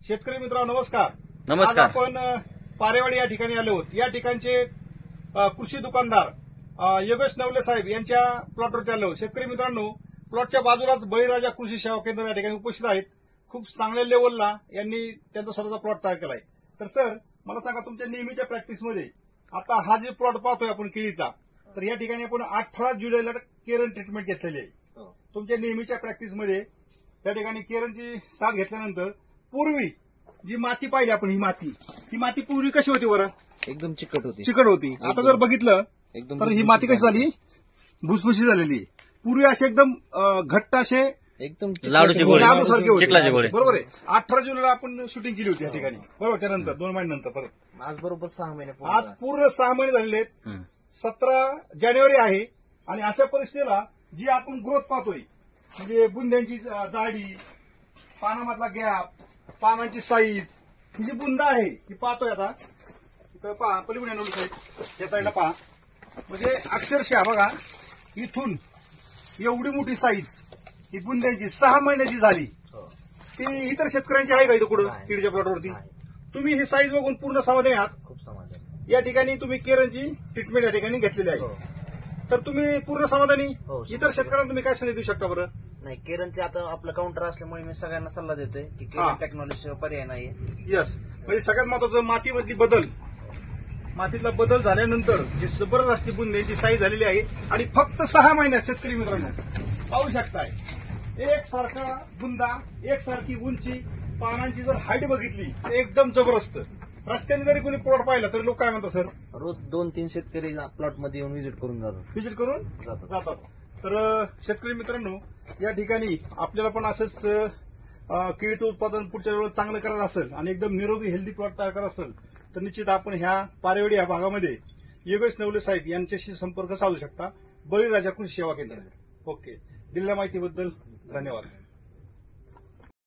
शेतकरी मित्रांनो नमस्कार. नमस्कार. आज आपण पारेवाडी या ठिकाणी आलो आहोत. या ठिकाणचे कृषी दुकानदार योगेश नवले साहेब यांच्या प्लॉटवरती आलो. शेतकरी मित्रांनो, प्लॉटच्या बाजूलाच बळीराजा कृषी सेवा केंद्र या ठिकाणी उपस्थित आहेत. खूप चांगल्या लेवलला यांनी त्यांचा स्वतःचा प्लॉट तयार केलाय. तर सर, मला सांगा, तुमच्या नेहमीच्या प्रॅक्टिसमध्ये आता हा जे प्लॉट पाहतोय आपण केळीचा, तर या ठिकाणी आपण 18 जुलैला केरन ट्रीटमेंट घेतलेली आहे. तुमच्या नेहमीच्या प्रॅक्टिसमध्ये त्या ठिकाणी केरनची साथ घेतल्यानंतर पूर्वी जी माती पाहिली आपण, ही माती पूर्वी कशी होती बरं? एकदम चिकट होती. आता जर बघितलं तर ही माती कशी झाली? भुसभुशी झालेली. पूर्वी असे एकदम घट्ट असे एकदम लाडूसारखे होते. चिखलाचे गोळे. बरोबर आहे. 18 जुलैला आपण शूटिंग केली होती या ठिकाणी, बरोबर. त्यानंतर 2 महिन्यानंतर परत आज बरोबर 6 महिने आज पूर्ण 6 महिने झालेले आहेत. 17 जानेवारी आहे आणि अशा परिस्थितीला जी आपण ग्रोथ पाहतोय, म्हणजे बुंद्यांची जाडी, पानामधला गॅप, पानांची साईज, ही जी बुंदा आहे ती पाहतोय आता. इथं पहा, पलीकडे नवली साईड या साईडला पहा. म्हणजे अक्षरशः बघा, इथून एवढी मोठी साईज ही बुंद्यांची 6 महिन्याची झाली. ती इतर शेतकऱ्यांची आहे का इथं कुठं केळीच्या प्लॉटवरती? तुम्ही ही साईज बघून पूर्ण समाधानी आहात. खूप समाधान. या ठिकाणी तुम्ही केरनची ट्रीटमेंट या ठिकाणी घेतलेली आहे. तर तुम्ही पूर्ण समाधानी. इतर शेतकऱ्यांना तुम्ही काय संदेश देऊ शकता बरं? नाही, केरनचे आता आपलं काउंटर असल्यामुळे मी सगळ्यांना सल्ला देतोय की केरन टेक्नॉलॉजी पर्याय नाही. यस, म्हणजे सगळ्यात महत्वाचं मातीतला बदल झाल्यानंतर जी जबरदस्ती बुंद्यांची साईज झालेली आहे आणि फक्त 6 महिन्यात शेतकरी मित्रांनो पाहू शकताय, एकसारखा बुंदा, एकसारखी उंची, पानांची जर हाईट बघितली तर एकदम जबरदस्त. रस्त्याने जरी कोणी प्लॉट पाहिला तरी लोक काय म्हणतात सर? रोज 2-3 शेतकरी प्लॉट मध्ये येऊन व्हिजिट करून जातात. तर शेतकरी मित्रांनो, या ठिकाणी आपल्याला पण असंच केळीचं उत्पादन पुढच्या वेळेला चांगलं करायचं असेल आणि एकदम निरोगी हेल्दी प्लॉट तयार करायचं असेल तर निश्चित आपण ह्या पारेवाडी या भागामध्ये योगेश नवले साहेब यांच्याशी संपर्क साधू शकता. बळीराजा कृषी सेवा केंद्र. ओके, दिलेल्या माहितीबद्दल धन्यवाद.